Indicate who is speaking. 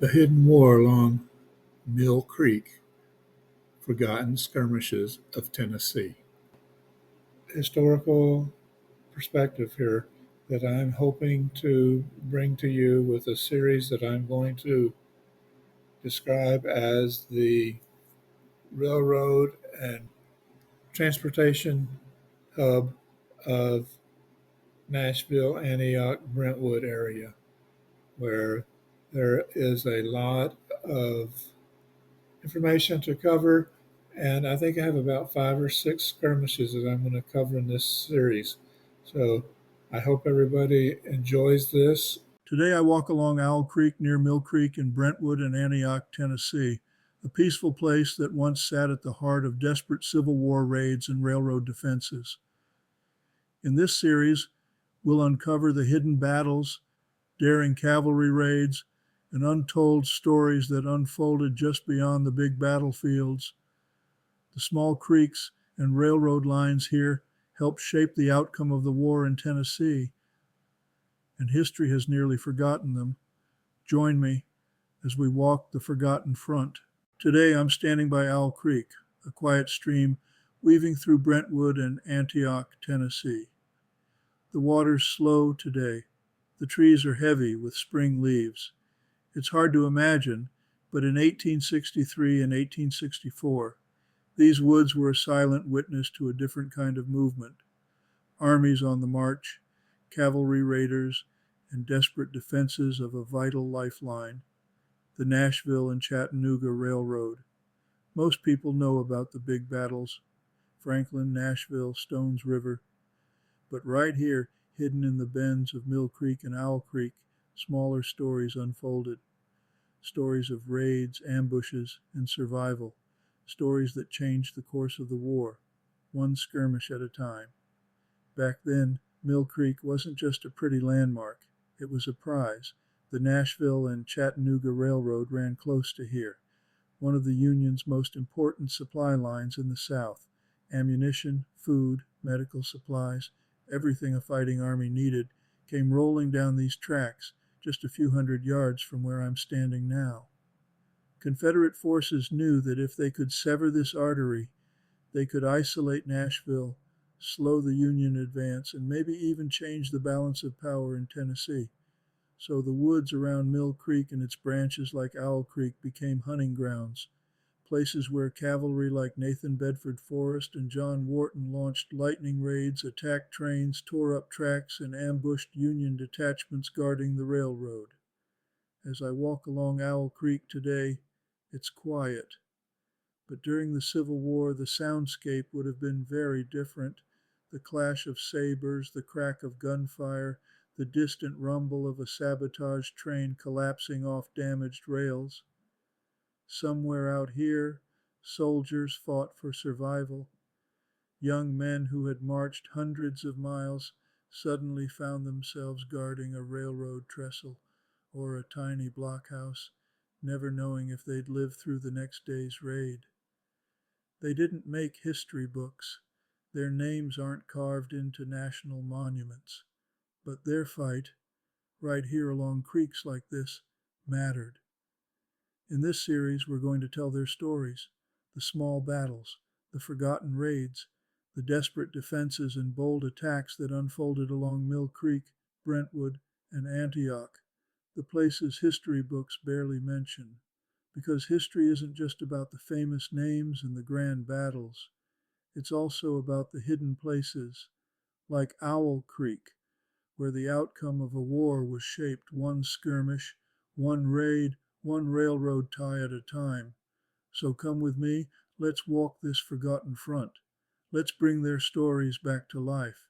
Speaker 1: The Hidden War Along Mill Creek, Forgotten Skirmishes of Tennessee. Historical perspective here that I'm hoping to bring to you with a series that I'm going to describe as the railroad and transportation hub of Nashville, Antioch, Brentwood area, where there is a lot of information to cover. And I think I have about 5 or 6 skirmishes that I'm going to cover in this series. So I hope everybody enjoys this. Today I walk along Owl Creek near Mill Creek in Brentwood and Antioch, Tennessee, a peaceful place that once sat at the heart of desperate Civil War raids and railroad defenses. In this series, we'll uncover the hidden battles, daring cavalry raids, and untold stories that unfolded just beyond the big battlefields. The small creeks and railroad lines here helped shape the outcome of the war in Tennessee, and history has nearly forgotten them. Join me as we walk the forgotten front. Today I'm standing by Owl Creek, a quiet stream weaving through Brentwood and Antioch, Tennessee. The water's slow today. The trees are heavy with spring leaves. It's hard to imagine, but in 1863 and 1864, these woods were a silent witness to a different kind of movement. Armies on the march, cavalry raiders, and desperate defenses of a vital lifeline, the Nashville and Chattanooga Railroad. Most people know about the big battles, Franklin, Nashville, Stones River, but right here, hidden in the bends of Mill Creek and Owl Creek, smaller stories unfolded. Stories of raids, ambushes, and survival. Stories that changed the course of the war, one skirmish at a time. Back then, Mill Creek wasn't just a pretty landmark. It was a prize. The Nashville and Chattanooga Railroad ran close to here, one of the Union's most important supply lines in the South. Ammunition, food, medical supplies, everything a fighting army needed came rolling down these tracks just a few hundred yards from where I'm standing now. Confederate forces knew that if they could sever this artery, they could isolate Nashville, slow the Union advance, and maybe even change the balance of power in Tennessee. So the woods around Mill Creek and its branches like Owl Creek became hunting grounds, places where cavalry like Nathan Bedford Forrest and John Wharton launched lightning raids, attacked trains, tore up tracks, and ambushed Union detachments guarding the railroad. As I walk along Owl Creek today, it's quiet. But during the Civil War, the soundscape would have been very different. The clash of sabers, the crack of gunfire, the distant rumble of a sabotaged train collapsing off damaged rails. Somewhere out here, soldiers fought for survival. Young men who had marched hundreds of miles suddenly found themselves guarding a railroad trestle or a tiny blockhouse, never knowing if they'd live through the next day's raid. They didn't make history books. Their names aren't carved into national monuments. But their fight, right here along creeks like this, mattered. In this series, we're going to tell their stories, the small battles, the forgotten raids, the desperate defenses and bold attacks that unfolded along Mill Creek, Brentwood, and Antioch, the places history books barely mention. Because history isn't just about the famous names and the grand battles. It's also about the hidden places, like Owl Creek, where the outcome of a war was shaped one skirmish, one raid, one railroad tie at a time. So come with me, let's walk this forgotten front. Let's bring their stories back to life.